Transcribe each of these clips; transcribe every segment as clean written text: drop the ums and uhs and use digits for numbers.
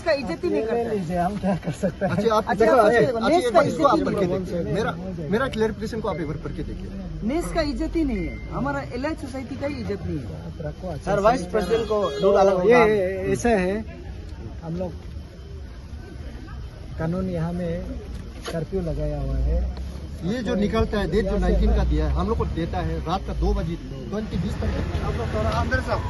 का इज्जत ही नहीं करता। हम क्या कर सकते हैं? अच्छा, मेरा क्लैरिफिकेशन को आप एक बार करके देखिए। नेस का इज्जत ही नहीं है, हमारा एलाइट सोसाइटी का ही इज्जत नहीं है। सर वाइस प्रेसिडेंट को रूल अलग होगा। ये ऐसा है, हम लोग कानून यहाँ में कर्फ्यू लगाया हुआ है। ये जो निकलता है डेट जो 19 का दिया है, हम लोग को देता है रात का 2 बजे 20-20 तक। आप लोग थोड़ा अंदर साहब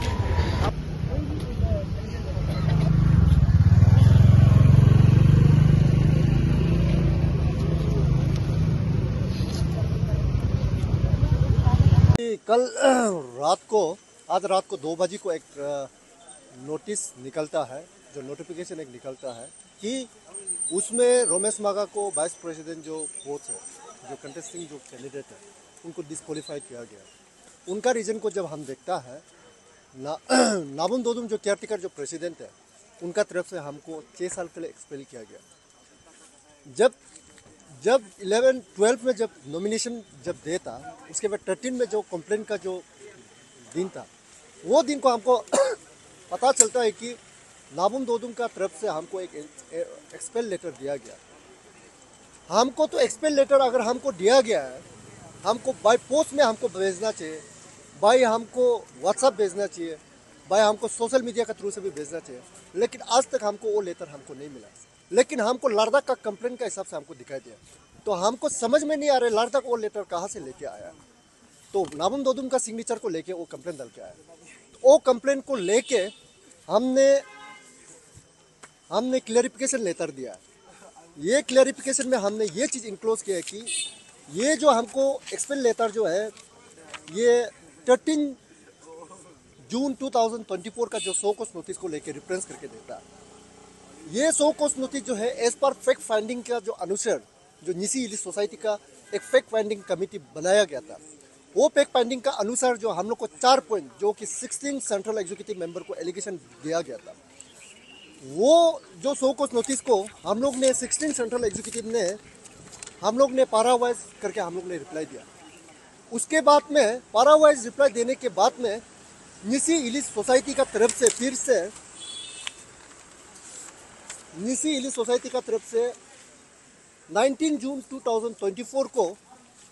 कल आज रात को 2 बजे को एक नोटिस निकलता है, जो नोटिफिकेशन एक निकलता है कि उसमें रमेश मागा को वाइस प्रेसिडेंट जो पोस्ट है, जो कंटेस्टिंग जो कैंडिडेट है, उनको डिस्क्वालीफाई किया गया। उनका रीज़न को जब हम देखता है, नाबम दोदुम जो केयरटेकर जो प्रेसिडेंट है, उनका तरफ से हमको 6 साल के लिए एक्सपेल किया गया। जब 11-12 में जब नॉमिनेशन जब देता, उसके बाद 13 में जो कंप्लेन का जो दिन था, वो दिन को हमको पता चलता है कि नाबम दोदुम का तरफ से हमको एक एक्सपेल लेटर दिया गया। हमको तो एक्सपेल लेटर अगर हमको दिया गया है, हमको बाय पोस्ट में हमको भेजना चाहिए, बाय हमको व्हाट्सएप भेजना चाहिए, बाय हमको सोशल मीडिया के थ्रू से भी भेजना चाहिए, लेकिन आज तक हमको वो लेटर हमको नहीं मिला। लेकिन हमको लद्दाख का कंप्लेंट का हिसाब से हमको दिखाई दिया, तो हमको समझ में नहीं आ रहा है लद्दाख वो लेटर कहाँ से लेके आया। तो नाबम दोदुम का सिग्नेचर को लेके वो कंप्लेंट डाल के आया। तो वो कंप्लेंट को लेके हमने क्लैरिफिकेशन लेटर दिया। ये क्लैरिफिकेशन में हमने ये चीज़ इंक्लोज किया है कि ये जो हमको एक्सपेल लेटर जो है, ये 13 जून 2024 का जो सो कॉज नोटिस को लेके रिफरेंस करके देता है। ये सो कॉज नोटिस जो है एज पर फैक्ट फाइंडिंग का जो अनुसार, जो निसी इलिट सोसाइटी का एक फैक्ट फाइंडिंग कमेटी बनाया गया था, वो फैक्ट फाइंडिंग का अनुसार जो हम लोग को 4 पॉइंट जो कि 16 सेंट्रल एग्जीक्यूटिव मेंबर को एलिगेशन दिया गया था, वो जो सो कॉज नोटिस को हम लोग ने 16 सेंट्रल एग्जीक्यूटिव ने हम लोग ने पारावाइज करके हम लोग ने रिप्लाई दिया। उसके बाद में पारावाइज रिप्लाई देने के बाद में निसी इलिट सोसाइटी का तरफ से फिर से निसी इलिट सोसाइटी का तरफ से 19 जून 2024 को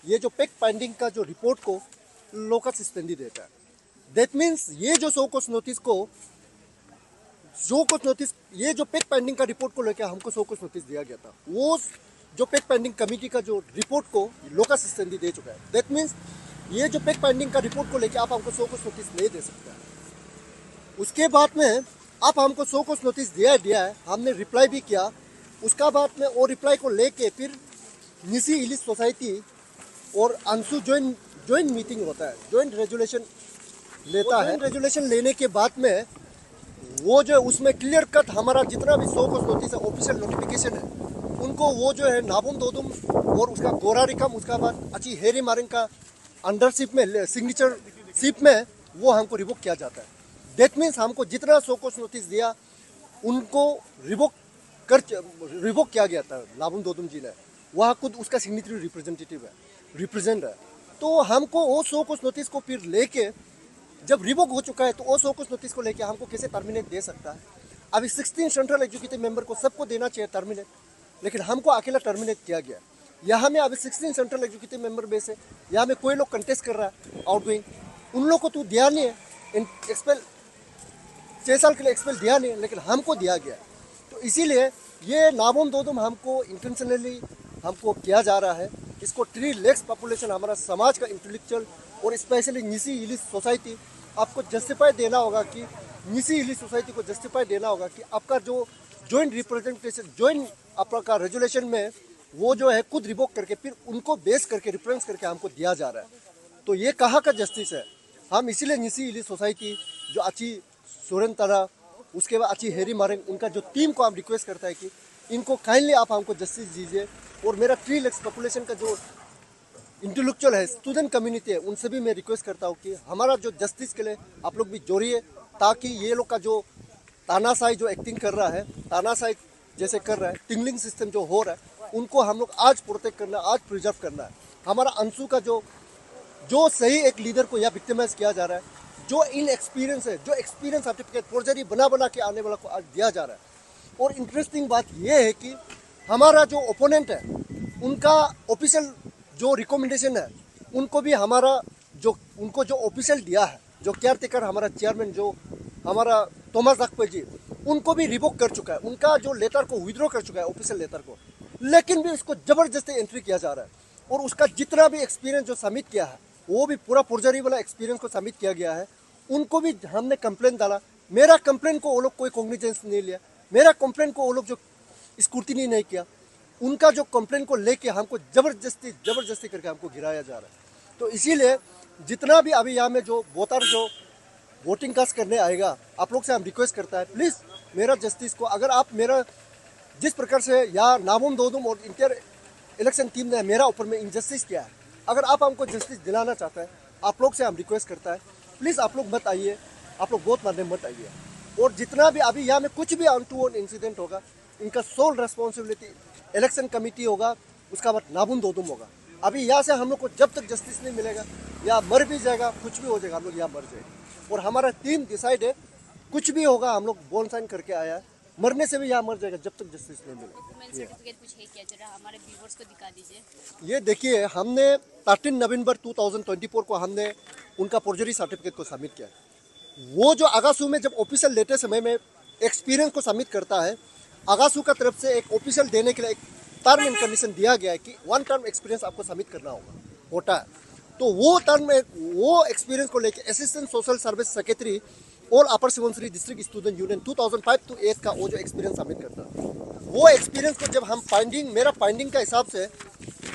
ये जो फैक्ट फाइंडिंग का जो रिपोर्ट को लोकस सस्पेंडी देता है। दैट मीन्स ये जो सो कॉज नोटिस ये जो फैक्ट फाइंडिंग का रिपोर्ट को लेकर हमको सो कॉज नोटिस दिया गया था, वो जो फैक्ट फाइंडिंग कमेटी का जो रिपोर्ट को लोकस सस्पेंडी दे चुका है। दैट मीन्स ये जो फैक्ट फाइंडिंग का रिपोर्ट को लेकर आप हमको सो कॉज नोटिस नहीं दे सकते। उसके बाद में आप हमको सो कॉज नोटिस दिया है, हमने रिप्लाई भी किया। उसका बाद में वो रिप्लाई को लेके फिर निसी इलिट सोसाइटी और अंशु ज्वाइंट मीटिंग होता है, ज्वाइंट रेजुलेशन लेता है। रेजुलेशन लेने के बाद में वो जो उसमें क्लियर कट हमारा जितना भी सो कॉज नोटिस है, ऑफिशियल नोटिफिकेशन है, उनको वो जो है नाबम दोदुम और उसका गोरा रिकम, उसका बाद अच्छी हेरी मारिंग का अंडरशिप में सिग्नेचर शिप में वो हमको रिवोक किया जाता है। दैट मीन्स हमको जितना सो कॉज नोटिस दिया उनको रिवोक किया गया था नाबम दोदुम जी ने। वह खुद उसका सिग्नेचरी रिप्रेजेंट है। तो हमको वो सो कॉज नोटिस को फिर लेके जब रिवोक हो चुका है, तो वो सो कॉज नोटिस को लेके हमको कैसे टर्मिनेट दे सकता है। अभी 16 सेंट्रल एग्जीक्यूटिव मेंबर को सबको देना चाहिए टर्मिनेट, लेकिन हमको अकेला टर्मिनेट किया गया। यहाँ में अभी 16 सेंट्रल एग्जीक्यूटिव मेंबर बेस है, यहाँ में कोई लोग कंटेस्ट कर रहा है आउटगोइंग, उन लोग को तो दिया नहीं है एक्सपेल, 6 साल के लिए एक्सपेल दिया नहीं है, लेकिन हमको दिया गया। तो इसीलिए ये नाबम दोदुम हमको इंटेंशनली हमको किया जा रहा है। इसको 3 लाख पॉपुलेशन हमारा समाज का इंटेलेक्चुअल और स्पेशली निसी इलिट सोसाइटी आपको जस्टिफाई देना होगा कि निसी इलिट सोसाइटी को जस्टिफाई देना होगा कि आपका जो जॉइंट रिप्रेजेंटेशन जॉइंट आपका रेजुलेशन में वो जो है खुद रिवोक करके फिर उनको बेस करके रिफरेंस करके हमको दिया जा रहा है। तो ये कहाँ का जस्टिस है। हम इसीलिए निसी इलिट सोसाइटी जो अच्छी सोरेन तरा, उसके बाद अच्छी हेरी मारेंग, उनका जो टीम को हम रिक्वेस्ट करता है कि इनको काइंडली आप हमको जस्टिस दीजिए। और मेरा 3 लाख पॉपुलेशन का जो इंटेलेक्चुअल है, स्टूडेंट कम्युनिटी है, उनसे भी मैं रिक्वेस्ट करता हूँ कि हमारा जो जस्टिस के लिए आप लोग भी जोड़िए, ताकि ये लोग का जो तानाशाही जो एक्टिंग कर रहा है, तानाशाही जैसे कर रहा है, टिंगलिंग सिस्टम जो हो रहा है, उनको हम लोग आज प्रोटेक्ट करना, आज प्रिजर्व करना है। हमारा अंशु का जो सही एक लीडर को यहाँ विक्टिमाइज किया जा रहा है, जो इन एक्सपीरियंस है, जो एक्सपीरियंस सर्टिफिकेट फोर्जरी बना के आने वाला को आज दिया जा रहा है, और इंटरेस्टिंग बात यह है कि हमारा जो ओपोनेंट है उनका ऑफिशियल जो रिकमेंडेशन है उनको भी हमारा जो उनको जो ऑफिशियल दिया है, जो केयर टेकर हमारा चेयरमैन जो हमारा थॉमस अकबर जी, उनको भी रिवोक कर चुका है, उनका जो लेटर को विड्रॉ कर चुका है ऑफिशियल लेटर को, लेकिन भी इसको ज़बरदस्ती एंट्री किया जा रहा है। और उसका जितना भी एक्सपीरियंस जो सबमिट किया है वो भी पूरा फोर्जरी वाला एक्सपीरियंस को सबमिट किया गया है। उनको भी हमने कंप्लेंट डाला, मेरा कंप्लेंट को वो लोग कोई कॉग्निजेंस नहीं लिया, मेरा कंप्लेंट को वो लोग जो स्क्रूटिनी नहीं किया, उनका जो कंप्लेंट को लेके हमको ज़बरदस्ती करके हमको गिराया जा रहा है। तो इसीलिए जितना भी अभी यहाँ में जो वोटर जो वोटिंग कास्ट करने आएगा, आप लोग से हम रिक्वेस्ट करता है प्लीज़ मेरा जस्टिस को, अगर आप मेरा जिस प्रकार से या नामुम दोदुम और इंटर इलेक्शन टीम ने मेरा ऊपर में इनजस्टिस किया है, अगर आप हमको जस्टिस दिलाना चाहते हैं, आप लोग से हम रिक्वेस्ट करता है प्लीज़ आप लोग मत आइए, आप लोग वोट मारने मत आइए। और जितना भी अभी यहाँ में कुछ भी अनटूवर्ड इंसिडेंट होगा, इनका सोल रेस्पॉन्सिबिलिटी इलेक्शन कमेटी होगा, उसका बाद नामुम दोदुम होगा। अभी यहाँ से हम लोग को जब तक जस्टिस नहीं मिलेगा या मर भी जाएगा, कुछ भी हो जाएगा, हम लोग यहाँ मर जाएंगे। और हमारा टीम डिसाइड है, कुछ भी होगा हम लोग बोन साइन करके आया है, मरने से भी यहाँ मर जाएगा जब तक जस्टिस नहीं मिलेगा। डॉक्यूमेंट सर्टिफिकेट कुछ है क्या, जरा हमारे व्यूअर्स को दिखा दीजिए। ये देखिए, हमने 13 नवंबर 2024 को हमने उनका फोर्जरी सर्टिफिकेट को सबमिट किया। वो जो आगासू में जब ऑफिशियल लेते समय में एक्सपीरियंस को सबमिट करता है, आगासू का तरफ से एक ऑफिशियल देने के लिए एक टर्म एंड कंडीशन दिया गया है कि 1 टर्म एक्सपीरियंस आपको सबमिट करना होता है। तो वो टर्म में वो एक्सपीरियंस को लेके assistant social service secretary all upper Subansiri district student union 2005 to 8 का वो जो एक्सपीरियंस सबमिट करता है, वो एक्सपीरियंस को जब हम मेरा फाइंडिंग का हिसाब से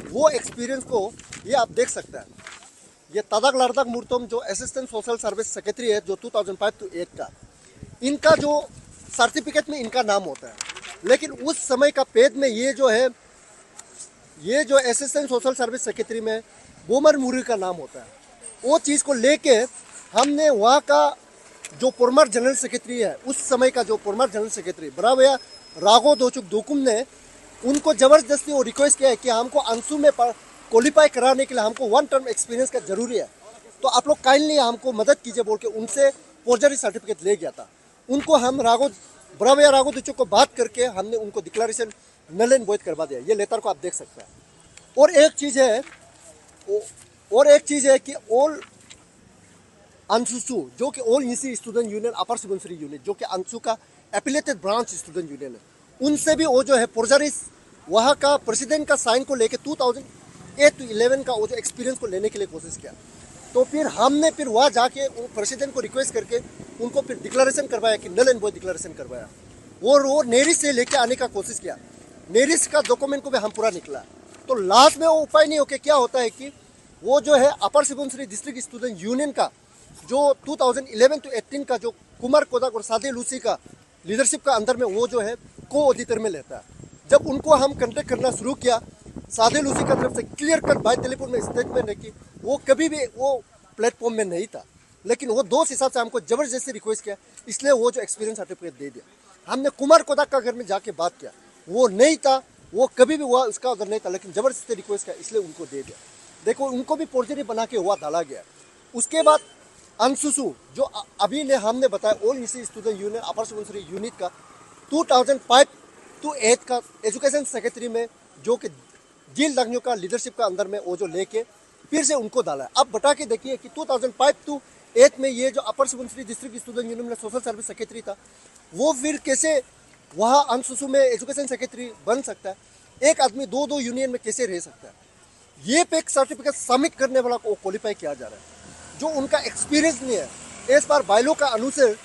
वो एक्सपीरियंस को ये आप देख सकते हैं, ये तदक लड़दक मुर्तम जो असिस्टेंट सोशल सर्विस सेक्रेटरी है जो 2005 to 8 का, इनका जो सर्टिफिकेट में इनका नाम होता है, लेकिन उस समय का पेज में ये जो है, ये जो असिस्टेंट सोशल सर्विस सेक्रेटरी में बोमर मुरी का नाम होता है। वो चीज़ को लेके हमने वहाँ का जो फॉर्मर जनरल सेक्रेटरी है, उस समय का जो फॉर्मर जनरल सेक्रेटरी बराबर राघो दोचुक दोकुम ने उनको ज़बरदस्ती वो रिक्वेस्ट किया है कि हमको अंशु में क्वालिफाई कराने के लिए हमको 1 टर्म एक्सपीरियंस का जरूरी है, तो आप लोग काइंडली हमको मदद कीजिए बोल के उनसे फोर्जरी सर्टिफिकेट ले गया था। उनको हम बराबर राघो दोचुक को बात करके हमने उनको डिक्लेरेशन नल एंड वॉइड करवा दिया। ये लेटर को आप देख सकते हैं। और एक चीज़ है कि ऑल अंशुसु जो कि ऑल ईसी स्टूडेंट यूनियन अपर सुबनसिरी यूनिट जो कि अंशु का एफिलिएटेड ब्रांच स्टूडेंट यूनियन है, उनसे भी वो जो है फोर्जरी वहाँ का प्रेसिडेंट का साइन को लेके 2008 to 11 का वो जो एक्सपीरियंस को लेने के लिए कोशिश किया। तो फिर हमने फिर वहाँ जाके प्रेसिडेंट को रिक्वेस्ट करके उनको फिर डिक्लेरेशन करवाया कि नल एंड वॉइड डिक्लेरेशन करवाया। वो नेरिस से लेके आने का कोशिश किया, नेरिस का डॉक्यूमेंट को भी हम पूरा निकला। तो लास्ट में वो उपाय नहीं होके क्या होता है कि वो जो है अपर सुबनसिरी डिस्ट्रिक्ट स्टूडेंट यूनियन का जो 2011 to 18 का जो कुमार कोदक और सादे लूसी का लीडरशिप का अंदर में वो जो है को ऑडिटर में लेता है। जब उनको हम कंटेक्ट करना शुरू किया, सादे लूसी का तरफ से क्लियर कट बाय टेलीफोन में स्टेटमेंट है कि वो कभी भी वो प्लेटफॉर्म में नहीं था, लेकिन वो दोस्त हिसाब से हमको ज़बरदस्ती रिक्वेस्ट किया, इसलिए वो जो एक्सपीरियंस सर्टिफिकेट दे दिया। हमने कुमार कोदक का घर में जाके बात किया, वो नहीं था, वो कभी भी हुआ उसका उधर नहीं था, लेकिन ज़बरदस्ती रिक्वेस्ट किया इसलिए उनको दे दिया। देखो उनको भी फोर्जरी बना के हुआ डाला गया। उसके बाद अंशुसु जो अभी ने हमने बताया ऑल ईसी स्टूडेंट यूनियन अपर सुबनसिरी यूनिट का 2005 to 8 का एजुकेशन सेक्रेटरी में जो कि जिल लग्नियों का लीडरशिप का अंदर में वो जो लेके फिर से उनको डाला है। अब बता के देखिए कि 2005 to 8 में ये जो अपर सुबनसिरी डिस्ट्रिक्ट स्टूडेंट यूनियन में सोशल सर्विस सेक्रेटरी था, वो फिर कैसे वहाँ अंशुसु में एजुकेशन सेक्रेटरी बन सकता है? एक आदमी दो यूनियन में कैसे रह सकता है? ये पे एक सर्टिफिकेट सबमिट करने वाला को क्वालिफाई किया जा रहा है जो उनका एक्सपीरियंस नहीं है। इस बार बाइलो का अनुसार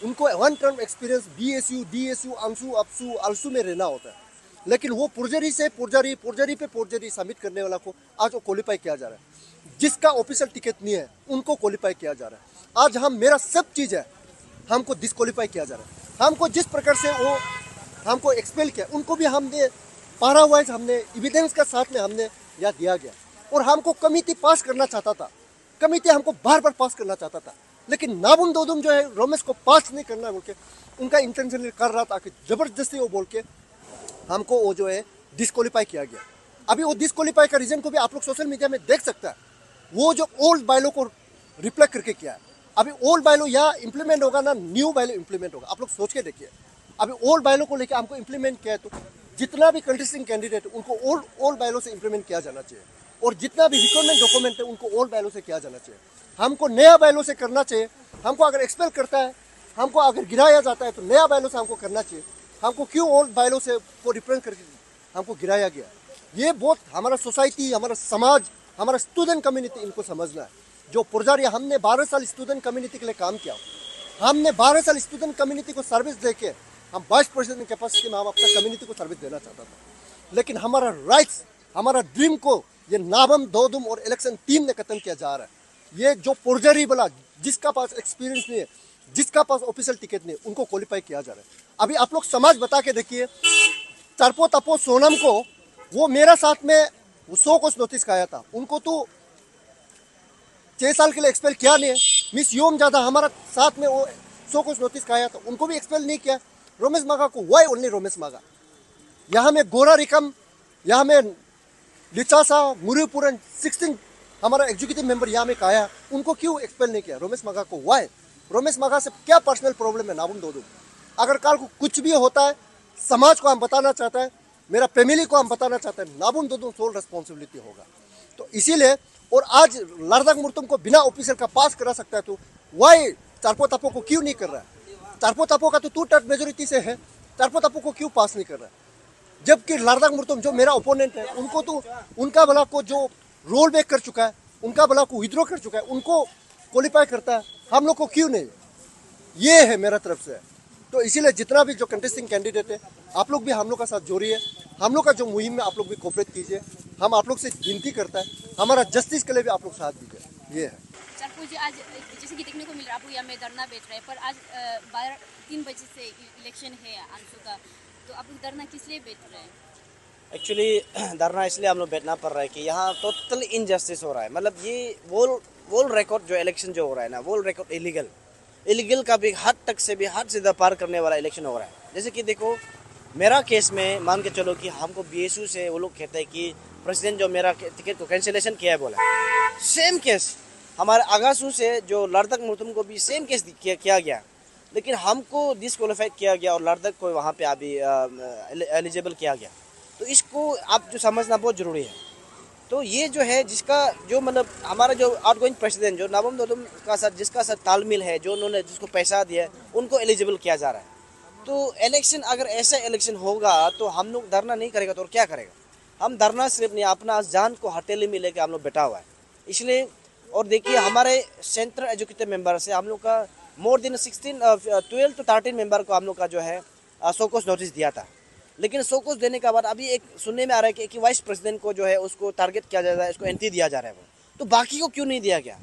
उनको 1 टर्म एक्सपीरियंस BSU, DSU, अंशु, अपसु, अलसू में रहना होता है, लेकिन वो फोर्जरी पे फोर्जरी सबमिट करने वाला को आज वो क्वालिफाई किया जा रहा है। जिसका ऑफिशियल टिकट नहीं है उनको क्वालिफाई किया जा रहा है। आज मेरा सब चीज़ है, हमको डिस्क्वालीफाई किया जा रहा है। हमको जिस प्रकार से वो हमको एक्सपेल किया, उनको भी हमने पारा वाइज हमने एविडेंस का साथ में हमने यह दिया गया। और हमको कमिटी पास करना चाहता था, कमिटी हमको बार बार पास करना चाहता था, लेकिन नाबुम दोदुम जो है रोमेश को पास नहीं करना बोल के उनका इंटेंशन कर रहा था कि ज़बरदस्ती वो बोल के हमको वो जो है डिस्क्वालीफाई किया गया। अभी वो डिस्क्वालीफाई का रीज़न को भी आप लोग सोशल मीडिया में देख सकता है। वो जो ओल्ड बाइलो को रिफ्लेक्ट करके किया है। अभी ओल्ड बाइलो या इम्प्लीमेंट होगा ना न्यू बाइलो इम्प्लीमेंट होगा, आप लोग सोच के देखिए। अभी ओल्ड बायलो को लेकर हमको इम्प्लीमेंट किया है, तो जितना भी कंटेस्टिंग कैंडिडेट है उनको ओल्ड बायलो से इम्प्लीमेंट किया जाना चाहिए, और जितना भी रिक्वायरमेंट डॉक्यूमेंट है उनको ओल्ड बायलो से किया जाना चाहिए। हमको नया बायलो से करना चाहिए। हमको अगर एक्सपेल करता है, हमको अगर गिराया जाता है तो नया बायलो से हमको करना चाहिए। हमको क्यों ओल्ड बायलो से को रिप्रेजेंट करके हमको गिराया गया? ये बहुत हमारा सोसाइटी, हमारा समाज, हमारा स्टूडेंट कम्युनिटी इनको समझना है। जो पुरजारी हमने 12 साल स्टूडेंट कम्युनिटी के लिए काम किया, हमने 12 साल स्टूडेंट कम्युनिटी को सर्विस देके हम 22% कैपेसिटी में हम अपना कम्युनिटी को सर्विस देना चाहता था, लेकिन हमारा राइट्स, हमारा ड्रीम को ये नाबम दोदुम और इलेक्शन टीम ने खत्म किया जा रहा है। ये जो पुरजारी वाला, जिसका पास एक्सपीरियंस नहीं है, जिसका पास ऑफिशियल टिकट नहीं, उनको क्वालिफाई किया जा रहा है। अभी आप लोग समाज बता के देखिए, चरपो तपो सोनम को, वो मेरा साथ में वो 100 कुछ नोटिस का आया था, उनको तो 6 साल के लिए एक्सपेल किया नहीं है। मिस योम ज्यादा हमारा साथ में वो 100 कुछ नोटिस का आया था, उनको भी एक्सपेल नहीं किया। रोमेश मागा को, वाई ओनली रोमेश मागा? यहाँ में गोरा रिकम, यहाँ में लिचासा, मुरीपुरन 16 हमारा एग्जीक्यूटिव मेंबर यहाँ में आया, उनको क्यों एक्सपेल नहीं किया? रोमेश मागा को वाई? रोमेश मागा से क्या पर्सनल प्रॉब्लम है? नाबुम दोदुम। अगर कल को कुछ भी होता है, समाज को हम बताना चाहता है, मेरा फैमिली को हम बताना चाहते हैं, नाबुम दोदुम सोल रिस्पॉन्सिबिलिटी होगा। तो इसीलिए, और आज लरदक मुर्तुम को बिना ऑफिसर का पास करा सकता है, तो वाई चारपो तपो को क्यों नहीं कर रहा है? चारपो तपो का तो 2/3 मेजोरिटी से है, चारपो तपो को क्यों पास नहीं कर रहा है? जबकि लरदक मुर्तुम जो मेरा ओपोनेंट है, उनको तो उनका भला को जो रोल बैक कर चुका है, उनका भला को विद्रो कर चुका है, उनको क्वालिफाई करता है, हम लोग को क्यों नहीं? ये है मेरा तरफ से। तो इसीलिए जितना भी जो कंटेस्टिंग कैंडिडेट है, आप लोग भी हम लोग का साथ जोड़िए, हम लोग का जो मुहिम में आप लोग भी कोऑपरेट कीजिए। हम आप लोग से विनती करता है, हमारा जस्टिस के लिए भी आप लोग साथ दीजिए। ये है चारपो जी, आज जैसे कि देखने को मिल रहा है, आप यहाँ में धरना बैठ रहे हैं, पर आज 3 बजे से इलेक्शन है आंसू का, तो आप लोग धरना किस लिए बैठ रहे हैं? एक्चुअली धरना इसलिए हम लोग बैठना पड़ रहा है कि यहाँ टोटल इनजस्टिस हो रहा है। मतलब ये वोल रिकॉर्ड जो इलेक्शन जो हो रहा है ना, वोल रिकॉर्ड इलीगल का भी हद तक से भी हद सीधा पार करने वाला इलेक्शन हो रहा है। जैसे कि देखो, मेरा केस में मान के चलो कि हमको बीएसयू से वो लोग कहते हैं कि प्रेसिडेंट जो मेरा टिकट को कैंसिलेशन किया है बोला, सेम केस हमारे आगासू से जो लरदक मुर्तुम को भी सेम केस किया गया, लेकिन हमको डिस्क्वालीफाइड किया गया और लरदक को वहाँ पे अभी एलिजिबल किया गया। तो इसको आप जो समझना बहुत ज़रूरी है। तो ये जो है, जिसका जो मतलब हमारा जो आउटगोइंग प्रेसिडेंट जो नाबम दोदुम का साथ जिसका साथ तालमेल है, जो उन्होंने जिसको पैसा दिया है, उनको एलिजिबल किया जा रहा है। तो इलेक्शन, अगर ऐसा इलेक्शन होगा तो हम लोग धरना नहीं करेगा तो और क्या करेगा? हम धरना सिर्फ नहीं, अपना जान को हथेली में लेके हम लोग बैठा हुआ है। इसलिए, और देखिए हमारे सेंट्रल एजुकेटिव मेंबर से हम लोग का मोर देन 12 to 13 मेंबर को हम लोग का जो है शोकॉज नोटिस दिया था। लेकिन शोकॉज देने के बाद अभी एक सुनने में आ रहा है कि वाइस प्रेसिडेंट को जो है उसको टारगेट किया जा रहा है, उसको एंट्री दिया जा रहा है। तो बाकी को क्यों नहीं दिया गया?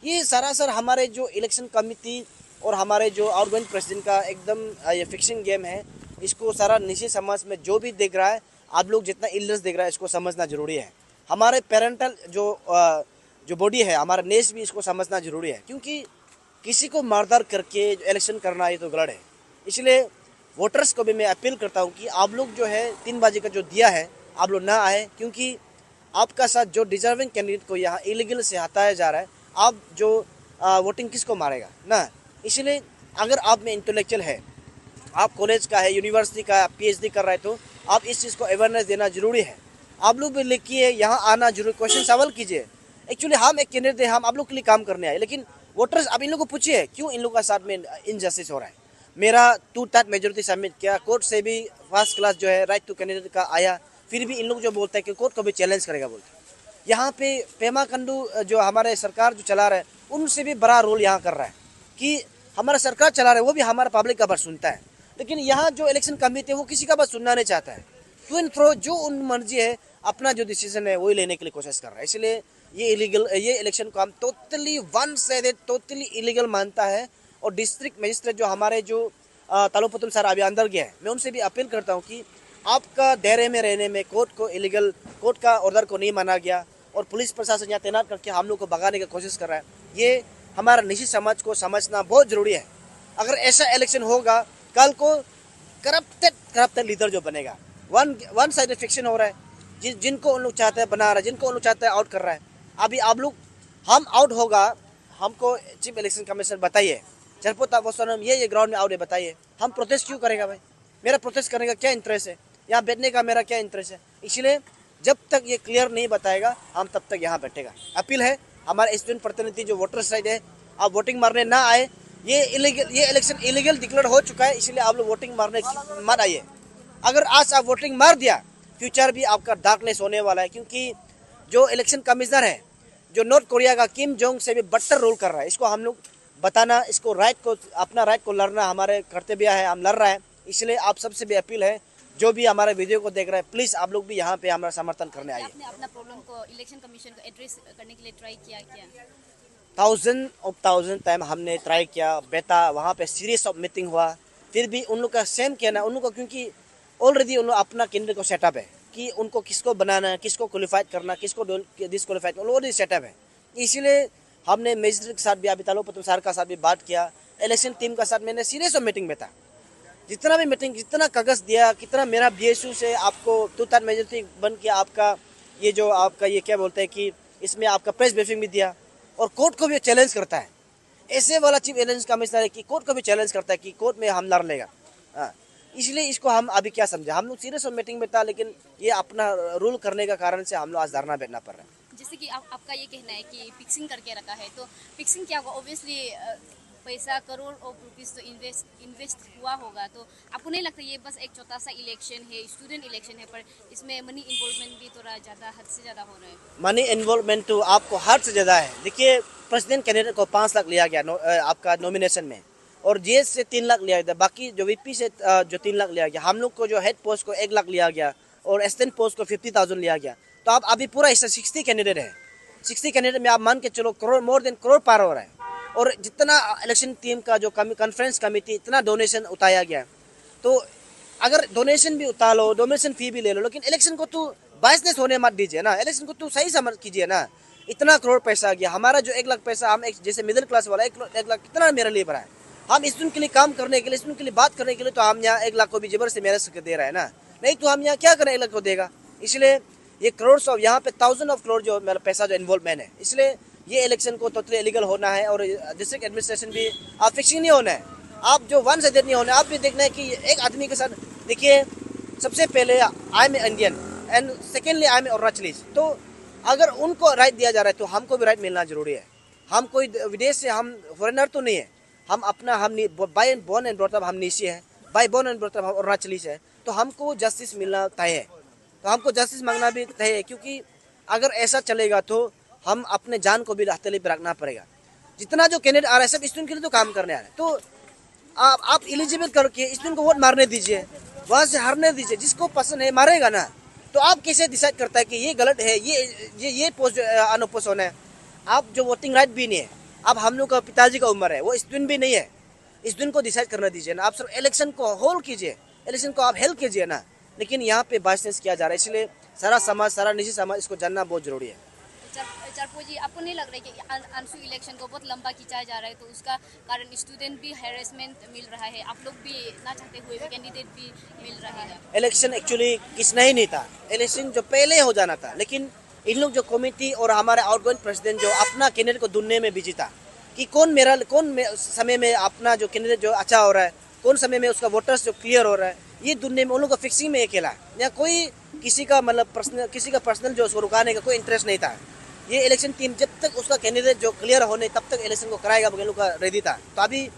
ये सरासर हमारे जो इलेक्शन कमिटी और हमारे जो आउटगोइंग प्रेसिडेंट का एकदम ये फिक्सिंग गेम है। इसको सारा निजी समाज में जो भी देख रहा है, आप लोग जितना इल्नेस देख रहा है, इसको समझना जरूरी है। हमारे पेरेंटल जो बॉडी है, हमारा नेश भी इसको समझना जरूरी है, क्योंकि किसी को मारदार करके इलेक्शन करना ये तो गलत है। इसलिए वोटर्स को भी मैं अपील करता हूँ कि आप लोग जो है 3 बजे का जो दिया है, आप लोग ना आए, क्योंकि आपका साथ जो डिजर्विंग कैंडिडेट को यहाँ इलीगल से हटाया जा रहा है, आप जो वोटिंग किसको मारेगा ना। इसलिए अगर आप में इंटेलेक्चुअल है, आप कॉलेज का है, यूनिवर्सिटी का पीएचडी कर रहे हैं, तो आप इस चीज़ को अवेयरनेस देना जरूरी है। आप लोग भी लिखिए, यहाँ आना जरूरी, क्वेश्चन सवाल कीजिए। एक्चुअली हम एक कैंडिडेट हैं, हम आप लोग के लिए काम करने आए, लेकिन वोटर्स अब इन लोगों को पूछिए क्यों इन लोगों का साथ में इनजस्टिस हो रहा है। मेरा 2/3 मेजोरिटी सबमिट किया, कोर्ट से भी फर्स्ट क्लास जो है राइट टू कैंडिडेट का आया, फिर भी इन लोग जो बोलते हैं कि कोर्ट को भी चैलेंज करेगा बोलते हैं। यहाँ पे पेमा खंडू जो हमारे सरकार जो चला रहा है, उनसे भी बड़ा रोल यहाँ कर रहा है कि हमारा सरकार चला रहा है, वो भी हमारा पब्लिक का बात सुनता है, लेकिन यहाँ जो इलेक्शन कमेटी है वो किसी का बात सुनना नहीं चाहता है। टू एंड फ्रो जो उन मर्जी है, अपना जो डिसीजन है वही लेने के लिए कोशिश कर रहा है। इसलिए ये इलेक्शन को हम totally one sided totally illegal मानता है। और डिस्ट्रिक्ट मजिस्ट्रेट जो हमारे जो तालुपतुल सर अभी अंदर गया है, मैं उनसे भी अपील करता हूँ कि आपका दायरे में रहने में कोर्ट का ऑर्डर को नहीं माना गया और पुलिस प्रशासन यहाँ तैनात करके हम लोग को भगाने की कोशिश कर रहा है। ये हमारा निजी समाज को समझना बहुत जरूरी है। अगर ऐसा इलेक्शन होगा, कल को करप्टेड लीडर जो बनेगा, वन साइड फिक्शन हो रहा है, जिनको उन लोग चाहते हैं बना रहा है, जिनको उन लोग चाहते हैं आउट कर रहा है। अभी आप लोग, हम आउट होगा, हमको चीफ इलेक्शन कमिश्नर बताइए, चरपोता ये ग्राउंड में आउट है, बताइए हम प्रोटेस्ट क्यों करेगा भाई? मेरा प्रोटेस्ट करने का क्या इंटरेस्ट है, यहाँ बैठने का मेरा क्या इंटरेस्ट है। इसलिए जब तक ये क्लियर नहीं बताएगा हम तब तक यहाँ बैठेगा। अपील है हमारे स्टूडेंट प्रतिनिधि जो वोटर साइड है, आप वोटिंग मारने ना आए। ये इलेक्शन इलीगल डिक्लेयर हो चुका है, इसलिए आप लोग वोटिंग मारने मत आइए। अगर आज आप वोटिंग मार दिया, फ्यूचर भी आपका डार्कनेस होने वाला है, क्योंकि जो इलेक्शन कमिश्नर है जो नॉर्थ कोरिया का किम जोंग से भी बदतर रोल कर रहा है। इसको हम लोग बताना, इसको राइट को, अपना राइट को लड़ना हमारे कर्तव्य है, हम लड़ रहे हैं। इसलिए आप सबसे भी अपील है, जो भी हमारे वीडियो को देख रहे हैं, प्लीज़ आप लोग भी यहाँ पे हमारा समर्थन करने आइए। आपने अपना प्रॉब्लम को इलेक्शन कमीशन को एड्रेस करने के लिए ट्राई किया क्या? थाउजेंड टाइम हमने ट्राई किया, बेटा वहाँ पे सीरीज ऑफ मीटिंग हुआ, फिर भी उन लोग का सेम कहना, उन लोग का क्योंकि ऑलरेडी उन लोग अपना कैंडिडेट को सेटअप है कि उनको किसको बनाना है, किसको क्वालिफाइड करना, किसको डिसक्वालीफाइड करना, ऑलरेडी सेटअप है। इसीलिए हमने मजिस्ट्रेट के साथ भी, अभी तालुक पत्र सर का साथ भी बात किया, इलेक्शन टीम का साथ मैंने सीरीज ऑफ मीटिंग बैठा, जितना भी मीटिंग, जितना कागज़ दिया, कितना मेरा BSU से आपको 2/3 मेजोरिटी बन के आपका ये जो आपका ये क्या बोलते हैं कि इसमें आपका प्रेस ब्रीफिंग भी दिया, और कोर्ट को भी चैलेंज करता है। ऐसे वाला चीफ इलेक्शन कमिश्नर है कि कोर्ट को भी चैलेंज करता है कि कोर्ट में हम लड़ लेगा। हाँ, इसलिए इसको हम अभी क्या समझे, हम लोग सीरियस ऑफ मीटिंग में था, लेकिन ये अपना रूल करने का कारण से हम लोग आज धरना बैठना पड़ रहा है। जैसे कि आपका ये कहना है कि फिक्सिंग करके रखा है, तो फिक्सिंग क्या होगा? ऑब्वियसली पैसा करोड़ ऑफ रुपीस तो इन्वेस्ट हुआ होगा, तो आपको नहीं लगता ये बस एक छोटा सा इलेक्शन है, स्टूडेंट इलेक्शन है, पर इसमें मनी इन्वॉल्वमेंट भी थोड़ा ज़्यादा, हद से ज़्यादा हो रहा है? मनी इन्वॉल्वमेंट तो आपको हद से ज़्यादा है। देखिए, प्रेसिडेंट कैंडिडेट को 5 लाख लिया गया आपका नॉमिनेशन में, और GS से 3 लाख लिया गया, बाकी जो VP से जो 3 लाख लिया गया, हम लोग को जो हेड पोस्ट को 1 लाख लिया गया, और असिस्टेंट पोस्ट को 50,000 लिया गया। तो आप अभी पूरा इससे 60 कैंडिडेट है, 60 कैंडिडेट में आप मान के चलो करोड़, मोर देन करोड़ पार हो रहा है। और जितना इलेक्शन टीम का जो कॉन्फ्रेंस कमेटी इतना डोनेशन उठाया गया, तो अगर डोनेशन भी उतार लो, डोनेशन फी भी ले लो, लेकिन इलेक्शन को तो बायसनेस होने मत दीजिए ना, इलेक्शन को तो सही समझ कीजिए ना। इतना करोड़ पैसा गया, हमारा जो 1 लाख पैसा, हम एक जैसे मिडिल क्लास वाला 1 लाख कितना मेरे लिए भरा है, हम स्टूडेंट के लिए काम करने के लिए, स्टूडेंट के लिए बात करने के लिए, तो हम यहाँ 1 लाख को भी जबर से मेहनत करके दे रहा है ना, नहीं तो हम यहाँ क्या करें 1 लाख को देगा। इसलिए ये करोड़ ऑफ, यहाँ पे 1000 ऑफ करोड़ जो मेरा पैसा जो इन्वॉल्वमेंट है, इसलिए ये इलेक्शन को टोटली इलीगल होना है, और डिस्ट्रिक्ट एडमिनिस्ट्रेशन भी आप फिक्सिंग नहीं होना है, आप जो 1 साइडेड नहीं होना है। आप भी देखना है कि एक आदमी के साथ, देखिए सबसे पहले I am Indian and secondly I am Arunachalese, तो अगर उनको राइट दिया जा रहा है तो हमको भी राइट मिलना जरूरी है। हम कोई विदेश से, हम फॉरेनर तो नहीं है, हम अपना, हम by born and brought up हम निशी है, by born and brought up हम अरुणाचलीज है, तो हमको जस्टिस मिलना तय है, तो हमको जस्टिस मांगना भी तय है, क्योंकि अगर ऐसा चलेगा तो हम अपने जान को भी हथेली पे रखना पड़ेगा। जितना जो कैंडिडेट आ रहा है सब स्टूडेंट के लिए तो काम करने आ रहा है, तो आप एलिजिबल करके स्टूडेंट को वोट मारने दीजिए, वहाँ से हारने दीजिए, जिसको पसंद है मारेगा ना। तो आप कैसे डिसाइड करता है कि ये गलत है, ये पोस्ट अनअपोजिशन है? आप जो वोटिंग राइट भी नहीं है, अब हम लोग का पिताजी का उम्र है, वो स्टूडेंट भी नहीं है, स्टूडेंट को डिसाइड करना दीजिए ना। आप सिर्फ इलेक्शन को होल्ड कीजिए, इलेक्शन को आप हेल्प कीजिए ना, लेकिन यहाँ पे बायसनेस किया जा रहा है। इसलिए सारा समाज, सारा निजी समाज इसको जानना बहुत जरूरी है। चारपो जी, आपको नहीं लग रहा है कि आंसू इलेक्शन को बहुत लंबा खिंचाया जा रहा है, तो उसका कारण स्टूडेंट भी हैरेसमेंट मिल रहा है, आप लोग भी ना चाहते हुए भी कैंडिडेट भी मिल रहे हैं? इलेक्शन एक्चुअली किसना ही नहीं था, इलेक्शन जो पहले हो जाना था, लेकिन इन लोग जो कमेटी और हमारे आउटगोइंग प्रेसिडेंट जो अपना कैंडिडेट को ढूंढने में बिजी था कि कौन समय में अपना जो कैंडिडेट जो अच्छा हो रहा है, कौन समय में उसका वोटर्स जो क्लियर हो रहा है, ये ढूंढने में उन लोग को फिक्सिंग में अकेला, या कोई किसी का मतलब पर्सनल जो उसको रुकाने का कोई इंटरेस्ट नहीं था। ये इलेक्शन टीम जब तक उसका कैंडिडेट जो क्लियर होने तब तक इलेक्शन को कराएगा, वो लोग का रेडी था। तो अभी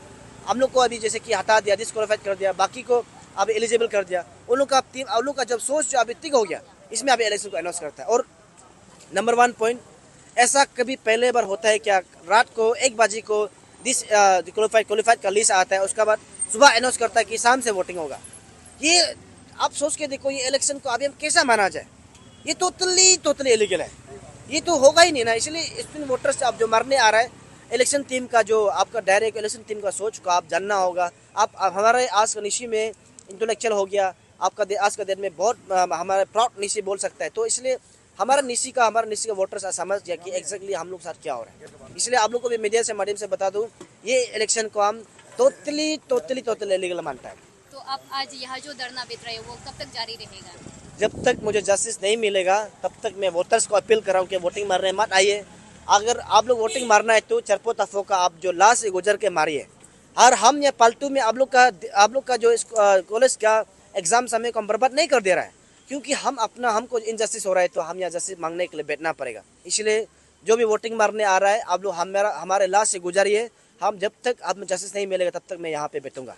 हम लोग को अभी जैसे कि हटा दिया, डिस्क्वालीफाइड कर दिया, बाकी को अभी एलिजिबल कर दिया, उन लोग का टीम, उन लोग का जब सोच जो अभी ठीक हो गया, इसमें अभी इलेक्शन को अनाउंस करता है। और नंबर 1 पॉइंट, ऐसा कभी पहले बार होता है क्या? रात को 1 बजे को क्वालिफाइड का लिस्ट आता है, उसके बाद सुबह अनाउंस करता है कि शाम से वोटिंग होगा। ये आप सोच के देखो, ये इलेक्शन को अभी हम कैसा माना जाए? ये टोटली इलीगल है, ये तो होगा ही नहीं ना। इसलिए स्टूडेंट वोटर्स आप जो मारने आ रहा है, इलेक्शन टीम का जो आपका डायरेक्ट इलेक्शन टीम का सोच को आप जानना होगा। आप हमारे आज का निशी में इंटेलेक्चुअल हो गया, आपका आज का दिन में बहुत हमारा प्राउड निशी बोल सकता है। तो इसलिए हमारा निशी का वोटर्स समझ गया कि एग्जैक्टली हम लोग साथ क्या हो रहा है। इसलिए आप लोग को भी मीडिया से माध्यम से बता दूँ, ये इलेक्शन को हम टोटली इलीगल मानता है। तो आप आज यहाँ जो धरना बैठ रहे हो वो कब तक जारी रहेगा? जब तक मुझे जस्टिस नहीं मिलेगा तब तक मैं वोटर्स को अपील कर रहा हूँ कि वोटिंग मारने मत आइए। अगर आप लोग वोटिंग मारना है तो चरपो तफो का आप जो लाश से गुजर के मारिए, और हम ये फालतू में आप लोग का जो कॉलेज का एग्जाम समय को हम बर्बाद नहीं कर दे रहा है, क्योंकि हमको इनजस्टिस हो रहा है तो हम यहाँ जस्टिस मांगने के लिए बैठना पड़ेगा। इसलिए जो भी वोटिंग मारने आ रहा है आप लोग हमारे लास्ट से गुजारिए, हम जब तक आप जस्टिस नहीं मिलेगा तब तक मैं यहाँ पे बैठूंगा।